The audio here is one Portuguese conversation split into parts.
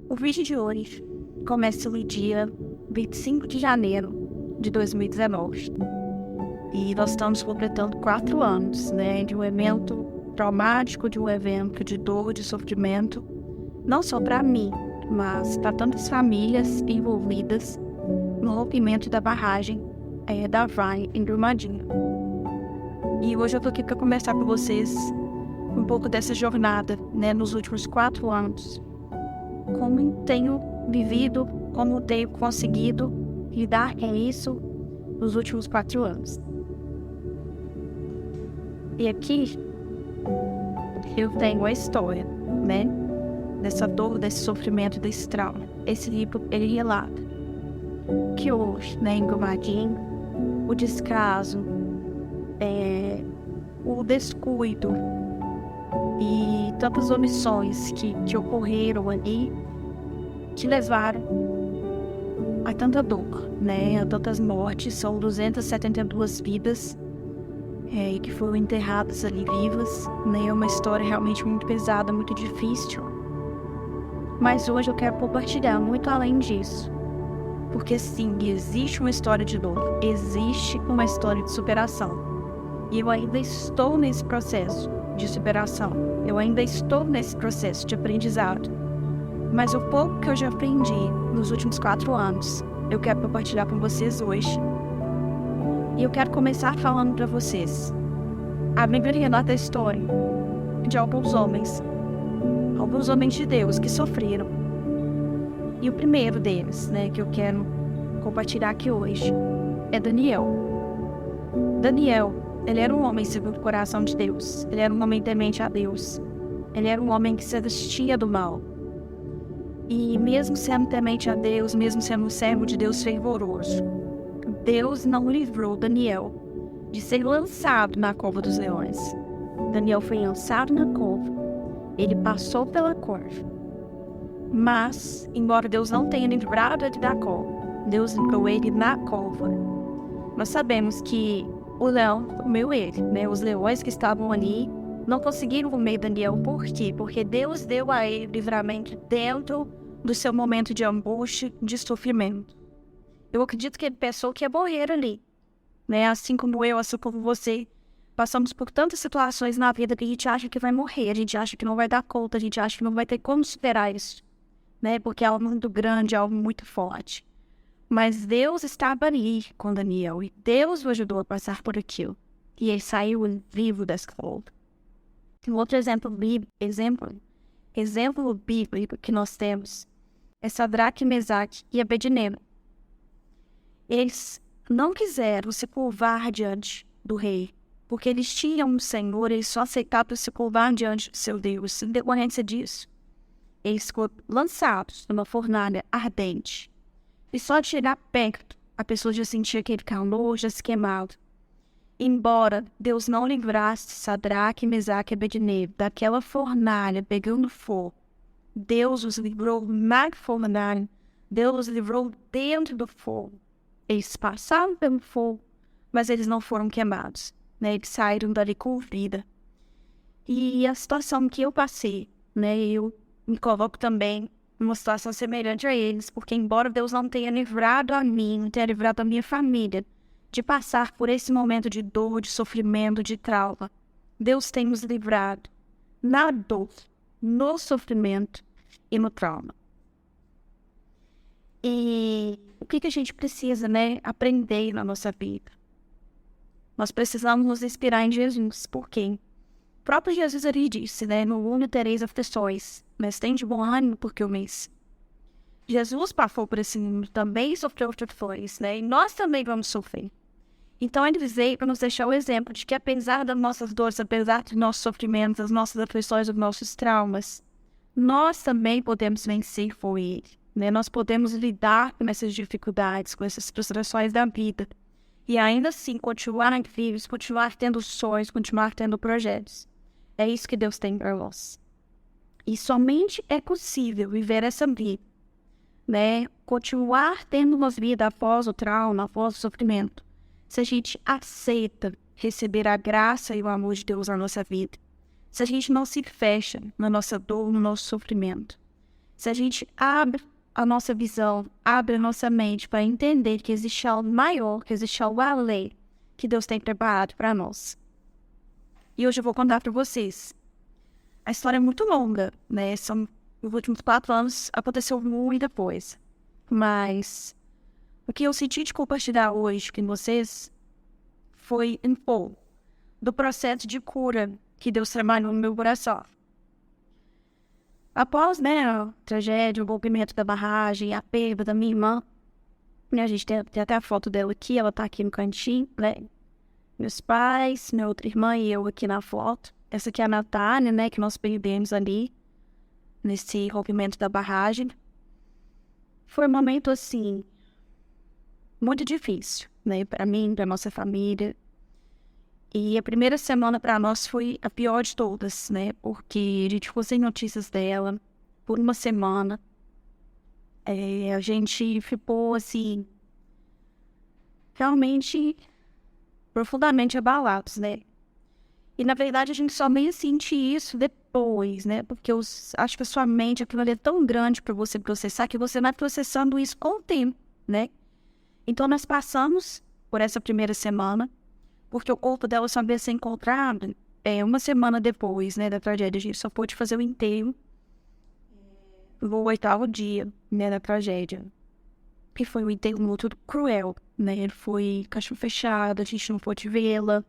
O vídeo de hoje começa no dia 25 de janeiro de 2019. E nós estamos completando 4 anos, de um evento traumático, de um evento de dor, de sofrimento, não só para mim, mas para tantas famílias envolvidas no rompimento da barragem da Vai em Brumadinho. E hoje eu tô aqui para conversar com vocês um pouco dessa jornada, nos últimos 4 anos. Como tenho vivido, como tenho conseguido lidar com isso nos últimos 4 anos. E aqui eu tenho a história, dessa dor, desse sofrimento, desse trauma. Esse livro, ele relata que hoje, em Brumadinho, o descaso, o descuido e tantas omissões que ocorreram ali, que levaram a tanta dor, a tantas mortes. São 272 vidas que foram enterradas ali vivas, É uma história realmente muito pesada, muito difícil. Mas hoje eu quero compartilhar muito além disso. Porque sim, existe uma história de dor, existe uma história de superação. E eu ainda estou nesse processo de superação. Eu ainda estou nesse processo de aprendizado. Mas o pouco que eu já aprendi nos últimos 4 anos, eu quero compartilhar com vocês hoje. E eu quero começar falando para vocês. A Bíblia relata a história de alguns homens de Deus que sofreram. E o primeiro deles, que eu quero compartilhar aqui hoje, é Daniel. Daniel, ele era um homem segundo o coração de Deus. Ele era um homem temente a Deus. Ele era um homem que se vestia do mal. E mesmo sendo temente a Deus, mesmo sendo um servo de Deus fervoroso, Deus não livrou Daniel de ser lançado na cova dos leões. Daniel foi lançado na cova. Ele passou pela cova. Mas, embora Deus não tenha livrado ele da cova, Deus livrou ele na cova. Nós sabemos que o leão comeu ele, Os leões que estavam ali não conseguiram comer Daniel. Por quê? Porque Deus deu a ele livramento dentro do seu momento de angústia, de sofrimento. Eu acredito que ele pensou que ia morrer ali, Assim como eu, assim como você. Passamos por tantas situações na vida que a gente acha que vai morrer, a gente acha que não vai dar conta, a gente acha que não vai ter como superar isso, Porque é algo muito grande, é algo muito forte. Mas Deus estava ali com Daniel e Deus o ajudou a passar por aquilo. E ele saiu vivo dessa cova. Um outro exemplo bíblico que nós temos é Sadraque, Mesaque e Abednego. Eles não quiseram se curvar diante do rei, porque eles tinham um Senhor, eles só aceitavam se curvar diante do seu Deus. Em decorrência disso, eles foram lançados numa fornalha ardente. E só de chegar perto, a pessoa já sentia aquele calor, já se queimava. Embora Deus não livrasse Sadraque, Mesaque e Abednego daquela fornalha pegando fogo, Deus os livrou na fornalha, Deus os livrou dentro do fogo. Eles passaram pelo fogo, mas eles não foram queimados, Eles saíram dali com vida. E a situação que eu passei, eu me coloco também numa situação semelhante a eles, porque embora Deus não tenha livrado a mim, não tenha livrado a minha família de passar por esse momento de dor, de sofrimento, de trauma, Deus tem nos livrado na dor, no sofrimento e no trauma. E o que a gente precisa, aprender na nossa vida? Nós precisamos nos inspirar em Jesus, porque o próprio Jesus ali disse, no mundo tereis aflições, mas tem de bom ânimo porque eu venci. Jesus passou por esse mundo, também sofreu aflições, e nós também vamos sofrer. Então ele veio para nos deixar o exemplo de que apesar das nossas dores, apesar dos nossos sofrimentos, das nossas aflições, dos nossos traumas, nós também podemos vencer por ele. Nós podemos lidar com essas dificuldades, com essas frustrações da vida. E ainda assim continuar vivos, continuar tendo sonhos, continuar tendo projetos. É isso que Deus tem para nós. E somente é possível viver essa vida, continuar tendo uma vida após o trauma, após o sofrimento, se a gente aceita receber a graça e o amor de Deus na nossa vida. Se a gente não se fecha na nossa dor, no nosso sofrimento. Se a gente abre a nossa visão, abre a nossa mente para entender que existe algo maior, que existe algo além que Deus tem preparado para nós. E hoje eu vou contar para vocês. A história é muito longa, né? Os últimos 4 anos aconteceu muita coisa. Mas o que eu senti de compartilhar hoje com vocês foi um pouco do processo de cura que Deus trabalhou no meu coração. Após, né, a tragédia, o rompimento da barragem, a perda da minha irmã, né, a gente tem até a foto dela aqui, ela tá aqui no cantinho, né? Meus pais, minha outra irmã e eu aqui na foto. Essa aqui é a Natália, né, que nós perdemos ali, nesse rompimento da barragem. Foi um momento, assim, muito difícil, né, para mim, para nossa família. E a primeira semana para nós foi a pior de todas, né, porque a gente ficou sem notícias dela por uma semana. A gente ficou, assim, realmente profundamente abalados, né. E, na verdade, a gente só veio sentir isso depois, né? Porque eu acho que a sua mente, aquilo ali é tão grande para você processar, que você vai processando isso com o tempo, né? Então, nós passamos por essa primeira semana, porque o corpo dela só veio ser encontrado uma semana depois, né, da tragédia. A gente só pôde fazer o enterro no 8º dia, né, da tragédia. E foi um enterro muito cruel, né? Foi caixão fechado, a gente não pôde vê-la.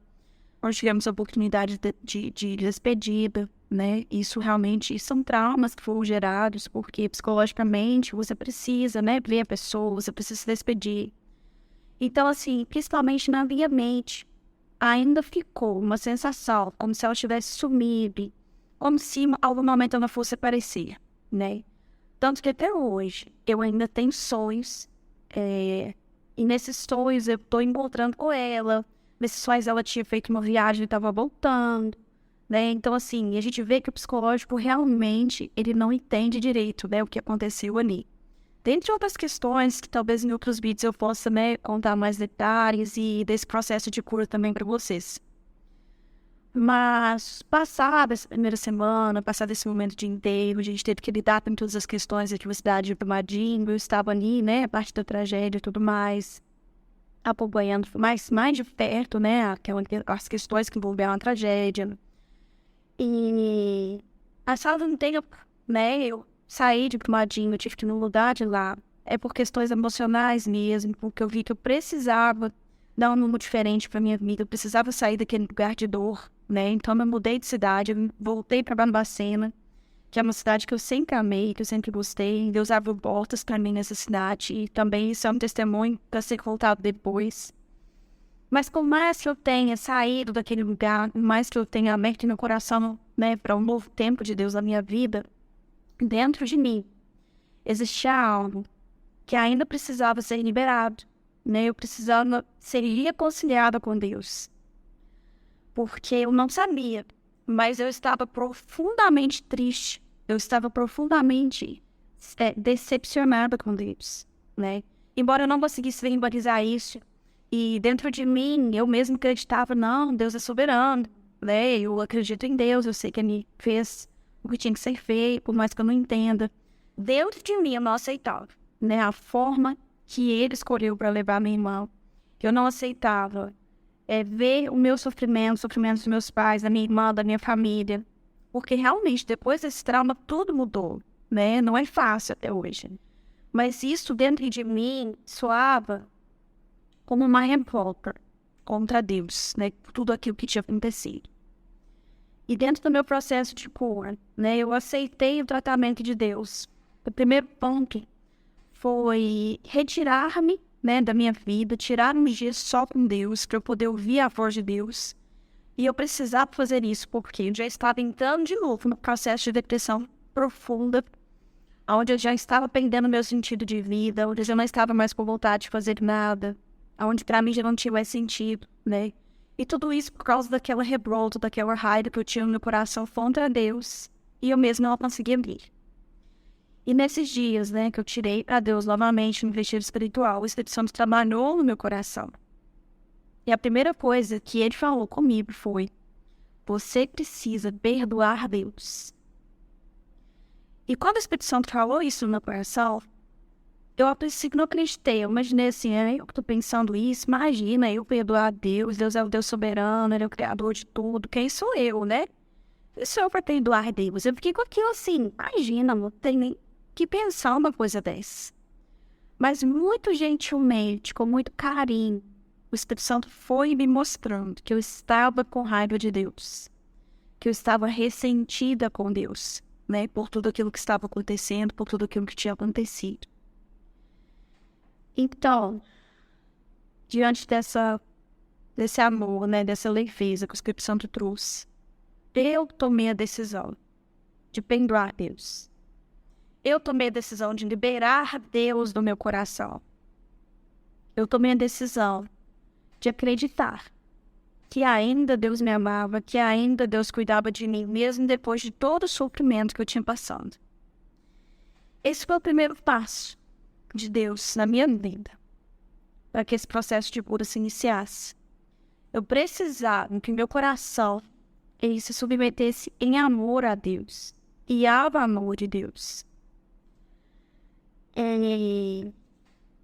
Nós tivemos a oportunidade de despedida, né? Isso realmente são traumas que foram gerados, porque psicologicamente você precisa, né, ver a pessoa, você precisa se despedir. Então, assim, principalmente na minha mente, ainda ficou uma sensação como se ela tivesse sumido, como se em algum momento ela fosse aparecer, né? Tanto que até hoje eu ainda tenho sonhos, e nesses sonhos eu estou encontrando com ela. Nesses sonhos ela tinha feito uma viagem e estava voltando, né? Então, assim, a gente vê que o psicológico realmente, ele não entende direito, né, o que aconteceu ali. Dentre outras questões que talvez em outros vídeos eu possa, né, contar mais detalhes e desse processo de cura também para vocês. Mas, passada essa primeira semana, passado esse momento de enterro, a gente teve que lidar com todas as questões da atividade de Brumadinho, eu estava ali, né, a parte da tragédia e tudo mais, acompanhando mais de perto, né, as questões que envolviam a tragédia. E a sala do tempo, né, eu saí de Brumadinho, eu tive que me mudar de lá. É por questões emocionais mesmo, porque eu vi que eu precisava dar um rumo diferente para minha vida, eu precisava sair daquele lugar de dor, né, então eu mudei de cidade, eu voltei para Barbacena, que é uma cidade que eu sempre amei, que eu sempre gostei. Deus abriu portas para mim nessa cidade, e também isso é um testemunho para ser contado depois. Mas por mais que eu tenha saído daquele lugar, por mais que eu tenha aberto meu coração, né, para um novo tempo de Deus na minha vida, dentro de mim existia algo que ainda precisava ser liberado, né? Eu precisava ser reconciliada com Deus. Porque eu não sabia, mas eu estava profundamente triste. Eu estava profundamente decepcionada com Deus, né? Embora eu não conseguisse verbalizar isso, e dentro de mim, eu mesmo acreditava, não, Deus é soberano, né? Eu acredito em Deus, eu sei que Ele fez o que tinha que ser feito, por mais que eu não entenda. Dentro de mim, eu não aceitava, né? A forma que Ele escolheu para levar minha irmã. Eu não aceitava ver o meu sofrimento, o sofrimento dos meus pais, da minha irmã, da minha família. Porque realmente, depois desse trauma, tudo mudou, né? Não é fácil até hoje. Mas isso dentro de mim soava como uma revolta contra Deus, né? Tudo aquilo que tinha acontecido. E dentro do meu processo de cura, né? Eu aceitei o tratamento de Deus. O primeiro ponto foi retirar-me, né, da minha vida, tirar um dia só com Deus, para eu poder ouvir a voz de Deus. E eu precisava fazer isso, porque eu já estava entrando de novo no processo de depressão profunda, onde eu já estava perdendo meu sentido de vida, onde eu já não estava mais com vontade de fazer nada, onde para mim já não tinha mais sentido, né? E tudo isso por causa daquela revolta, daquela raiva que eu tinha no meu coração contra Deus, e eu mesmo não conseguia abrir. E nesses dias, né, que eu tirei para Deus novamente no retiro espiritual, o Espírito Santo trabalhou no meu coração. E a primeira coisa que ele falou comigo foi: você precisa perdoar Deus. E quando o Espírito Santo falou isso no meu coração, eu a princípio não acreditei. Eu imaginei assim, eu que tô pensando isso, imagina eu perdoar a Deus, Deus é o Deus soberano, Ele é o Criador de tudo, quem sou eu, né? Quem sou eu para perdoar a Deus? Eu fiquei com aquilo assim, imagina, não tem nem que pensar uma coisa dessa. Mas muito gentilmente, com muito carinho, o Espírito Santo foi me mostrando que eu estava com raiva de Deus, que eu estava ressentida com Deus, né? Por tudo aquilo que estava acontecendo, por tudo aquilo que tinha acontecido. Então, diante desse amor, né, dessa leveza que o Espírito Santo trouxe, eu tomei a decisão de perdoar Deus. Eu tomei a decisão de liberar Deus do meu coração. Eu tomei a decisão de acreditar que ainda Deus me amava, que ainda Deus cuidava de mim, mesmo depois de todo o sofrimento que eu tinha passado. Esse foi o primeiro passo de Deus na minha vida, para que esse processo de cura se iniciasse. Eu precisava que meu coração ele se submetesse em amor a Deus e ao amor de Deus. E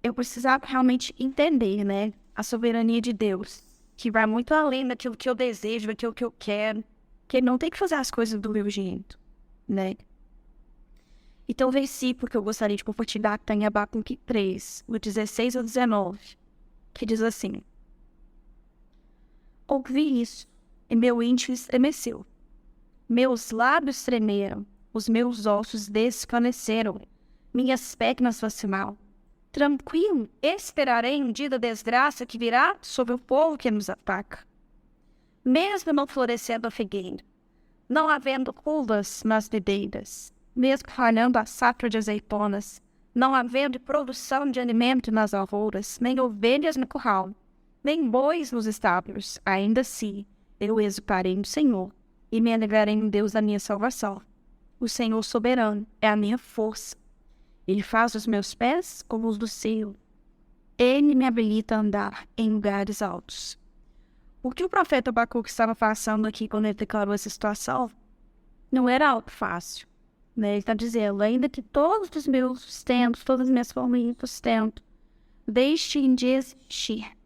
eu precisava realmente entender, né, a soberania de Deus, que vai muito além daquilo que eu desejo, daquilo que eu quero, que Ele não tem que fazer as coisas do meu jeito, né? Então, o versículo que eu gostaria de compartilhar está em Abacuque 3, do 16 ao 19, que diz assim: ouvi isso, e meu íntimo estremeceu. Meus lábios tremeram, os meus ossos desvaneceram, minhas pernas vacilaram. Tranquilo, esperarei um dia da desgraça que virá sobre o povo que nos ataca. Mesmo não florescendo a figueira, não havendo uvas nas videiras, mesmo falhando a safra de azeitonas, não havendo produção de alimento nas lavouras, nem ovelhas no curral, nem bois nos estábulos, ainda assim eu exultarei no Senhor e me alegrarei em Deus da minha salvação. O Senhor soberano é a minha força. Ele faz os meus pés como os do céu. Ele me habilita a andar em lugares altos. O que o profeta Abacuque estava passando aqui quando ele declarou essa situação não era algo fácil, né? Ele está dizendo, ainda que todos os meus sustentos, todas as minhas formas de sustento deixem de existir,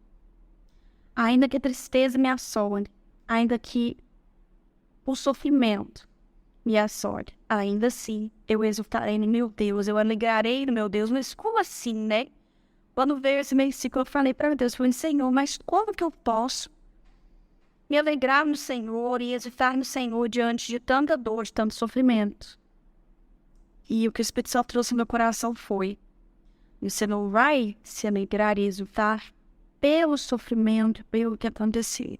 ainda que a tristeza me assole, ainda que o sofrimento me assole, ainda assim eu exultarei no meu Deus, eu alegrarei no meu Deus. Mas como assim, né? Quando veio esse versículo, eu falei para Deus, falei, Senhor, mas como que eu posso me alegrar no Senhor e exultar no Senhor diante de tanta dor, de tanto sofrimento? E o que o Espírito Santo trouxe no meu coração foi: você não vai se alegrar e exultar pelo sofrimento, pelo que aconteceu.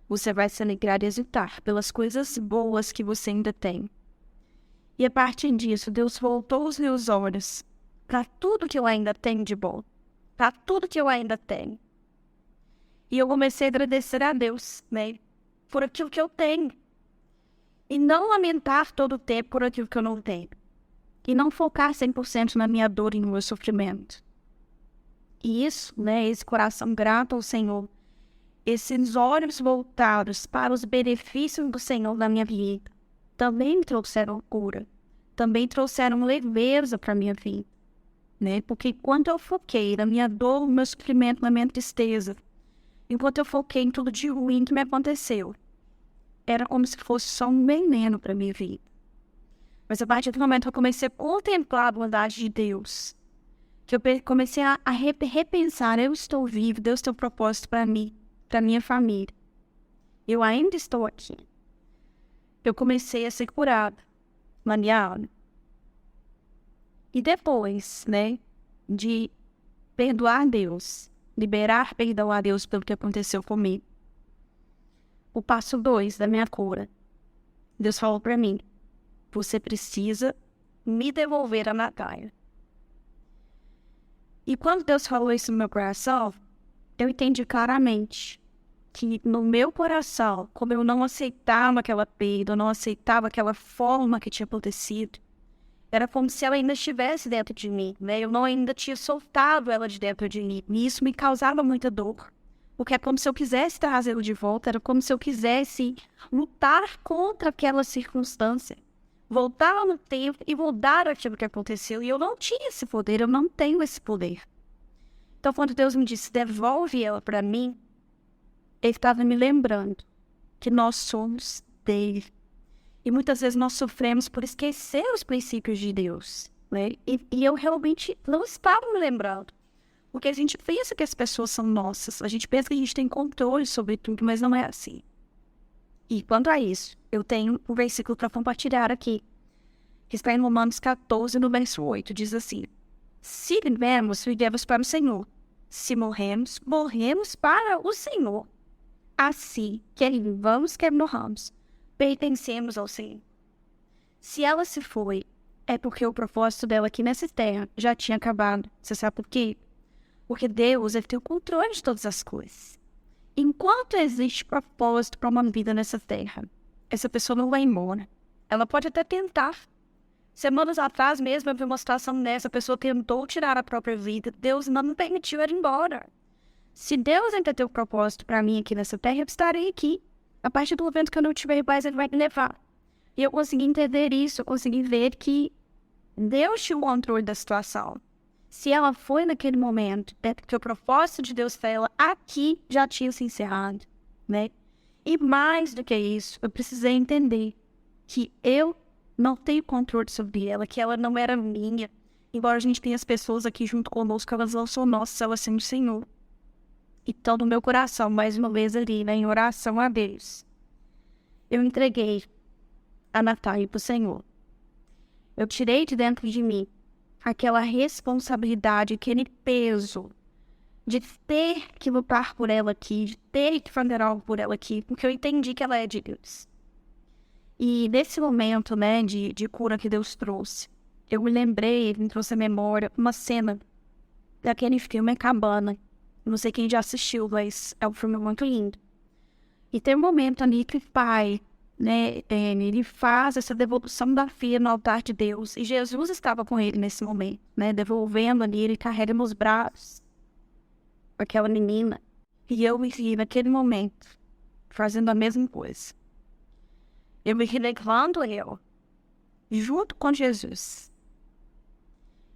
Você vai se alegrar e exultar pelas coisas boas que você ainda tem. E a partir disso, Deus voltou os meus olhos para tudo que eu ainda tenho de bom, para tudo que eu ainda tenho. E eu comecei a agradecer a Deus, né, por aquilo que eu tenho. E não lamentar todo o tempo por aquilo que eu não tenho. E não focar 100% na minha dor e no meu sofrimento. E isso, né, esse coração grato ao Senhor, esses olhos voltados para os benefícios do Senhor na minha vida, também me trouxeram cura, também trouxeram leveza para a minha vida, né? Porque enquanto eu foquei na minha dor, no meu sofrimento, na minha tristeza, enquanto eu foquei em tudo de ruim que me aconteceu, era como se fosse só um veneno para a minha vida. Mas a partir do momento que eu comecei a contemplar a bondade de Deus, que eu comecei a repensar, eu estou vivo, Deus tem um propósito para mim, para minha família. Eu ainda estou aqui. Eu comecei a ser curada na minha alma. E depois, né, de perdoar Deus, liberar perdão a Deus pelo que aconteceu comigo, o passo 2 da minha cura, Deus falou para mim: você precisa me devolver a Natália. E quando Deus falou isso no meu coração, eu entendi claramente que no meu coração, como eu não aceitava aquela perda, eu não aceitava aquela forma que tinha acontecido, era como se ela ainda estivesse dentro de mim, né? Eu não ainda tinha soltado ela de dentro de mim. E isso me causava muita dor. Porque é como se eu quisesse trazê-lo de volta, era como se eu quisesse lutar contra aquela circunstância. voltar no tempo e mudar aquilo que aconteceu. E eu não tinha esse poder, eu não tenho esse poder. Então, quando Deus me disse, devolve ela para mim, Ele estava me lembrando que nós somos dele. E muitas vezes nós sofremos por esquecer os princípios de Deus, né? E eu realmente não estava me lembrando. Porque a gente pensa que as pessoas são nossas, a gente pensa que a gente tem controle sobre tudo, mas não é assim. E quanto a isso, eu tenho um versículo para compartilhar aqui, que está em Romanos 14, no verso 8, diz assim: se vivemos, vivemos para o Senhor. Se morremos, morremos para o Senhor. Assim, quer vivamos, quer morramos, pertencemos ao Senhor. Se ela se foi, é porque o propósito dela aqui nessa terra já tinha acabado. Você sabe por quê? Porque Deus tem o controle de todas as coisas. Enquanto existe propósito para uma vida nessa terra, essa pessoa não vai embora. Ela pode até tentar. Semanas atrás mesmo eu vi uma situação dessa, a pessoa tentou tirar a própria vida, Deus não permitiu ela ir embora. Se Deus ainda tem um propósito para mim aqui nessa terra, eu estarei aqui. A partir do momento que eu não tiver paz, Ele vai me levar. E eu consegui entender isso, eu consegui ver que Deus tinha o controle da situação. Se ela foi naquele momento, é porque o propósito de Deus para ela aqui já tinha se encerrado, né? E mais do que isso, eu precisei entender que eu não tenho controle sobre ela, que ela não era minha. Embora a gente tenha as pessoas aqui junto conosco, elas não são nossas, elas são do Senhor. Então, no meu coração, mais uma vez ali, né, em oração a Deus, eu entreguei a Natália para o Senhor. Eu tirei de dentro de mim aquela responsabilidade, aquele peso de ter que lutar por ela aqui, de ter que fazer algo por ela aqui, porque eu entendi que ela é de Deus. E nesse momento, né, de cura que Deus trouxe, eu me lembrei, Ele me trouxe à memória uma cena daquele filme A Cabana. Não sei quem já assistiu, mas é um filme muito lindo. E tem um momento ali que o pai, né, ele faz essa devolução da filha no altar de Deus. E Jesus estava com ele nesse momento, né, devolvendo ali, ele carrega nos braços aquela menina. E eu me vi naquele momento fazendo a mesma coisa. Eu me vi levando eu, junto com Jesus,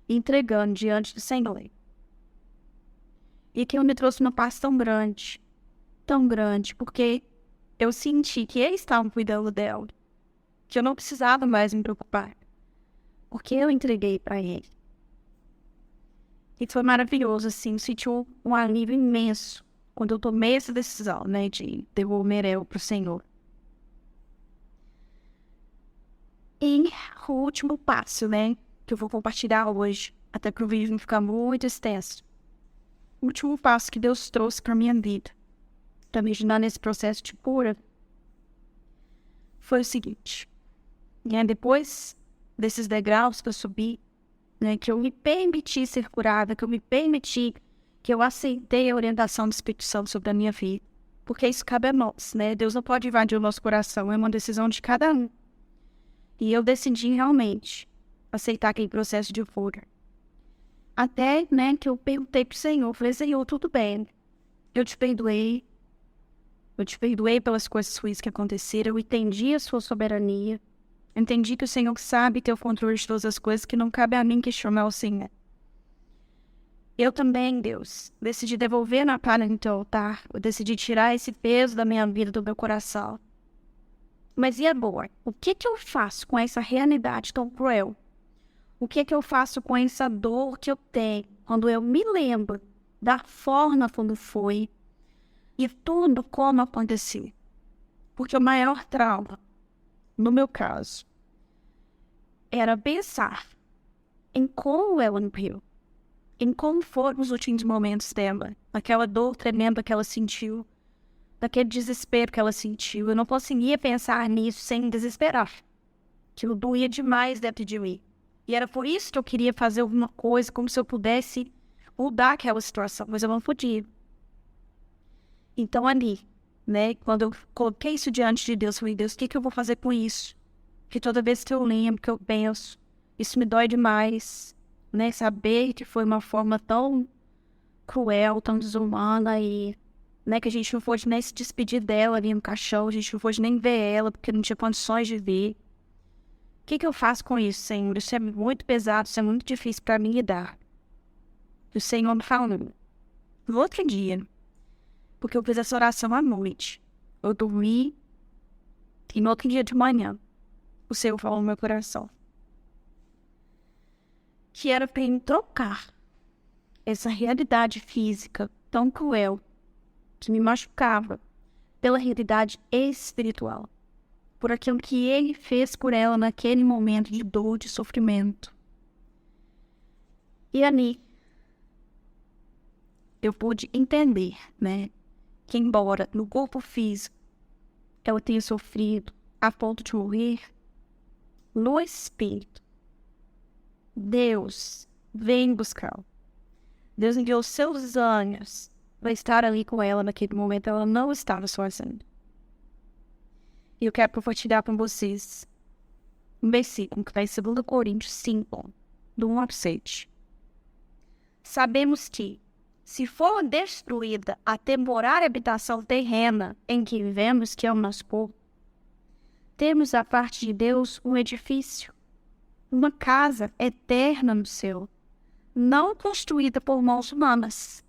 entregando diante do Senhor. E aquilo me trouxe uma paz tão grande, porque eu senti que eles estavam cuidando dela, que eu não precisava mais me preocupar, porque eu entreguei para ele. E foi maravilhoso, assim, eu senti um alívio imenso quando eu tomei essa decisão, né, de devolver ela para o Senhor. E o último passo, né, que eu vou compartilhar hoje, até para o vídeo não ficar muito extenso. O último passo que Deus trouxe para minha vida, para me ajudar nesse processo de cura, foi o seguinte, né, depois desses degraus que eu subi, né, que eu me permiti ser curada, que eu aceitei a orientação do Espírito Santo sobre a minha vida, porque isso cabe a nós, né, Deus não pode invadir o nosso coração, é uma decisão de cada um. E eu decidi realmente aceitar aquele processo de cura. Até, né, que eu perguntei pro Senhor, falei, Senhor, tudo bem, eu te perdoei pelas coisas ruins que aconteceram, eu entendi a sua soberania, eu entendi que o Senhor sabe ter o controle de todas as coisas, que não cabe a mim questionar o Senhor. Eu também, Deus, decidi devolver a Natália no teu altar, eu decidi tirar esse peso da minha vida, do meu coração. Mas e agora? O que eu faço com essa realidade tão cruel? O que eu faço com essa dor que eu tenho quando eu me lembro da forma como foi e tudo como aconteceu? Porque o maior trauma, no meu caso, era pensar em como ela morreu, em como foram os últimos momentos dela, aquela dor tremenda que ela sentiu, daquele desespero que ela sentiu. Eu não conseguia pensar nisso sem desesperar. Aquilo doía demais dentro de mim. E era por isso que eu queria fazer alguma coisa, como se eu pudesse mudar aquela situação, mas eu não podia. Então ali, né, quando eu coloquei isso diante de Deus, eu falei, Deus, o que eu vou fazer com isso? Porque toda vez que eu lembro, que eu penso, isso me dói demais, né, saber que foi uma forma tão cruel, tão desumana e, né, que a gente não pôde nem se despedir dela ali no caixão, a gente não pôde nem ver ela, porque não tinha condições de ver. que eu faço com isso, Senhor? Isso é muito pesado, isso é muito difícil para mim lidar. E o Senhor me falou, no outro dia, porque eu fiz essa oração à noite, eu dormi, e no outro dia de manhã, o Senhor falou no meu coração, que era para eu trocar essa realidade física tão cruel, que me machucava, pela realidade espiritual, por aquilo que Ele fez por ela naquele momento de dor, de sofrimento. E ali, eu pude entender, né, que embora no corpo físico ela tenha sofrido a ponto de morrer, no espírito, Deus vem buscá-la. Deus enviou seus anjos para estar ali com ela naquele momento. Ela não estava sozinha. E eu quero compartilhar com vocês um versículo que está em 2 Coríntios 5, do 1 ao 7. Sabemos que, se for destruída a temporária habitação terrena em que vivemos, que é o nosso corpo, temos da parte de Deus um edifício, uma casa eterna no céu, não construída por mãos humanas.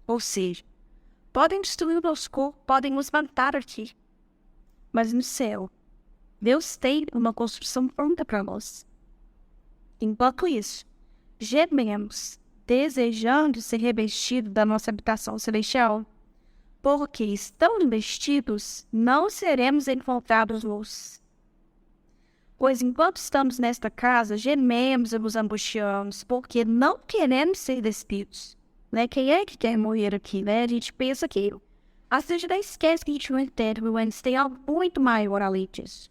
Ou seja, podem destruir o nosso corpo, podem nos matar aqui, mas no céu, Deus tem uma construção pronta para nós. Enquanto isso, gememos, desejando ser revestidos da nossa habitação celestial, porque estando vestidos, não seremos encontrados nus. Pois enquanto estamos nesta casa, gememos e nos angustiamos, porque não queremos ser despidos. Né? Quem é que quer morrer aqui? Né? A gente pensa que às vezes a gente esquece que a gente não é eterno, antes tem algo muito maior além disso.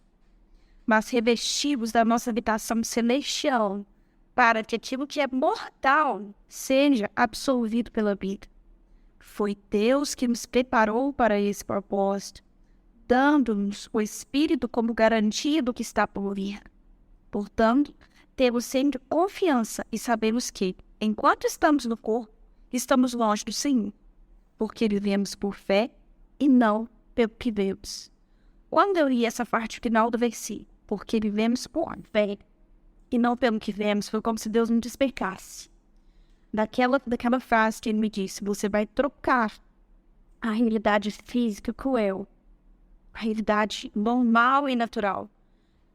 Mas revestimos da nossa habitação celestial, para que aquilo que é mortal seja absorvido pela vida. Foi Deus que nos preparou para esse propósito, dando-nos o Espírito como garantia do que está por vir. Portanto, temos sempre confiança e sabemos que, enquanto estamos no corpo, estamos longe do Senhor, porque vivemos por fé e não pelo que vemos. Quando eu li essa parte final do versículo, porque vivemos por fé e não pelo que vemos, foi como se Deus me despertasse daquela frase que Ele me disse: você vai trocar a realidade física cruel, a realidade normal e natural,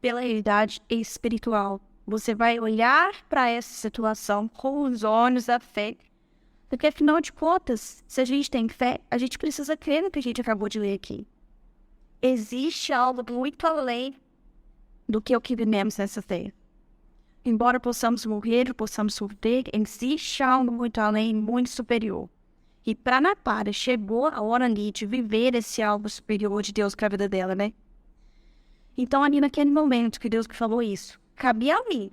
pela realidade espiritual. Você vai olhar para essa situação com os olhos da fé, porque afinal de contas, se a gente tem fé, a gente precisa crer no que a gente acabou de ler aqui. Existe algo muito além do que o que vivemos nessa terra. Embora possamos morrer, possamos sofrer, existe algo muito além, muito superior. E para a Natália, chegou a hora ali de viver esse algo superior de Deus para a vida dela, né? Então, ali naquele momento que Deus me falou isso, cabia a mim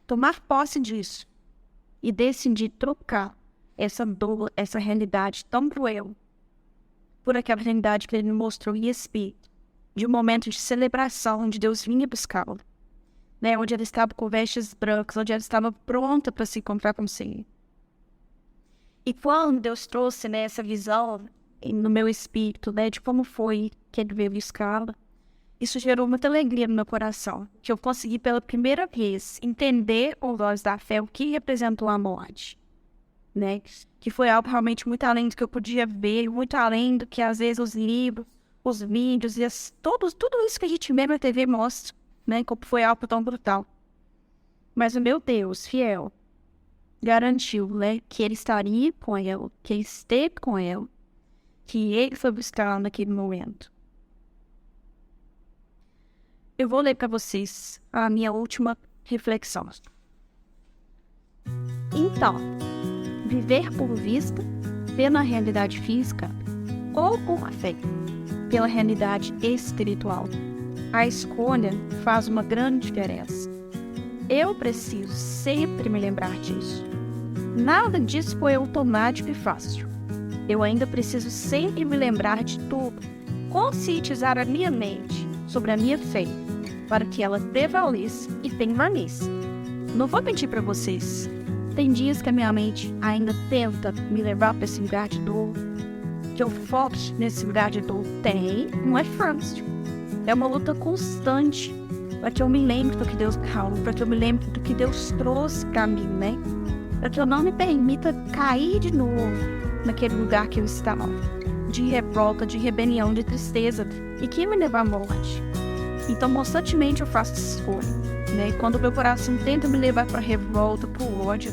tomar posse disso e decidir trocar essa dor, essa realidade tão cruel, por aquela realidade que Ele me mostrou em espírito, de um momento de celebração, onde Deus vinha buscá-la, né? Onde ela estava com vestes brancas, onde ela estava pronta para se encontrar com o Senhor. E quando Deus trouxe, né, essa visão no meu espírito, né, de como foi que Ele veio buscá-la, isso gerou muita alegria no meu coração, que eu consegui pela primeira vez entender com voz da fé o que representou a morte, né? Que foi algo realmente muito além do que eu podia ver, muito além do que às vezes os livros, os vídeos e tudo isso que a gente vê na TV mostra, né? Como foi algo tão brutal. Mas o meu Deus fiel garantiu, né, que Ele estaria com ela, que Ele esteve com ela, que Ele foi buscar naquele momento. Eu vou ler para vocês a minha última reflexão. Então, viver por vista, pela realidade física, ou por fé, pela realidade espiritual. A escolha faz uma grande diferença. Eu preciso sempre me lembrar disso. Nada disso foi automático e fácil. Eu ainda preciso sempre me lembrar de tudo, conscientizar a minha mente sobre a minha fé, para que ela prevaleça e permaneça. Não vou mentir para vocês. Tem dias que a minha mente ainda tenta me levar para esse lugar de dor, que eu foque nesse lugar de dor. Tem, não é fácil. É uma luta constante, para que eu me lembre do que Deus me falou, para que eu me lembre do que Deus trouxe para mim, né? Para que eu não me permita cair de novo naquele lugar que eu estava, de revolta, de rebelião, de tristeza, e que ia me levar à morte. Então, constantemente eu faço essa escolha, né? E quando o meu coração tenta me levar para revolta, para o ódio,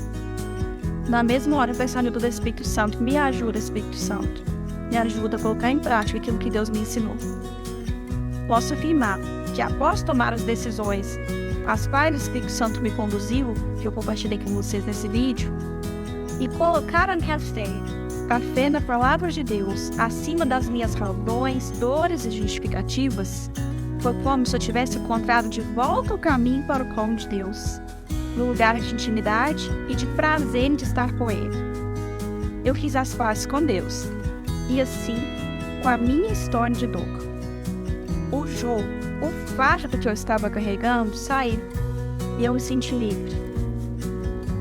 na mesma hora eu peço a ajuda do Espírito Santo. Me ajuda, Espírito Santo. Me ajuda a colocar em prática aquilo que Deus me ensinou. Posso afirmar que após tomar as decisões as quais o Espírito Santo me conduziu, que eu compartilhei com vocês nesse vídeo, e colocar a fé na palavra de Deus acima das minhas razões, dores e justificativas, foi como se eu tivesse encontrado de volta o caminho para o colo de Deus, no lugar de intimidade e de prazer de estar com Ele. Eu fiz as pazes com Deus, e assim, com a minha história de dor. O jogo, o fardo que eu estava carregando saiu, e eu me senti livre.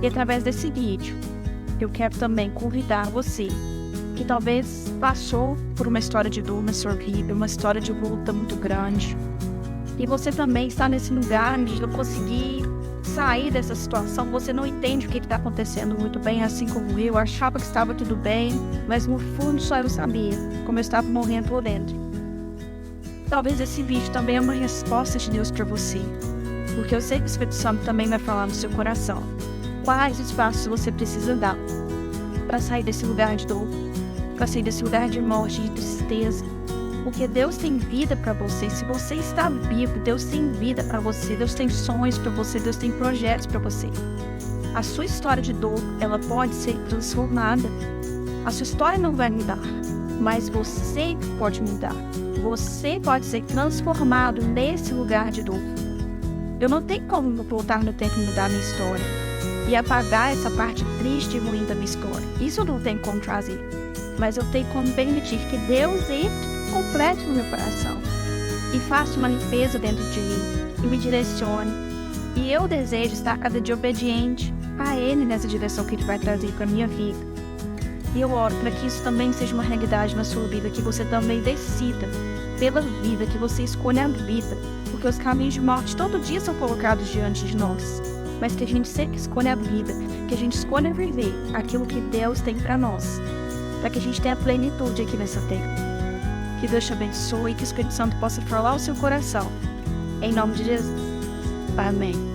E através desse vídeo, eu quero também convidar você, que talvez passou por uma história de dor na sua vida, uma história de luta muito grande, e você também está nesse lugar de não conseguir sair dessa situação, você não entende o que está acontecendo muito bem, assim como eu achava que estava tudo bem, mas no fundo só eu sabia como eu estava morrendo por dentro. Talvez esse vídeo também é uma resposta de Deus para você, porque eu sei que o Espírito Santo também vai falar no seu coração quais espaços você precisa dar para sair desse lugar de dor, para sair desse lugar de morte, de tristeza. Porque Deus tem vida para você. Se você está vivo, Deus tem vida para você. Deus tem sonhos para você. Deus tem projetos para você. A sua história de dor, ela pode ser transformada. A sua história não vai mudar, mas você pode mudar. Você pode ser transformado nesse lugar de dor. Eu não tenho como voltar no tempo e mudar a minha história e apagar essa parte triste e ruim da minha história. Isso eu não tenho como trazer. Mas eu tenho como permitir que Deus entre complete o meu coração e faça uma limpeza dentro de mim e me direcione. E eu desejo estar cada dia obediente a Ele nessa direção que Ele vai trazer para a minha vida. E eu oro para que isso também seja uma realidade na sua vida, que você também decida pela vida, que você escolha a vida, porque os caminhos de morte todo dia são colocados diante de nós, mas que a gente sempre escolha a vida, que a gente escolha viver aquilo que Deus tem para nós, para que a gente tenha plenitude aqui nessa terra. Que Deus te abençoe e que o Espírito Santo possa falar ao seu coração. Em nome de Jesus. Amém.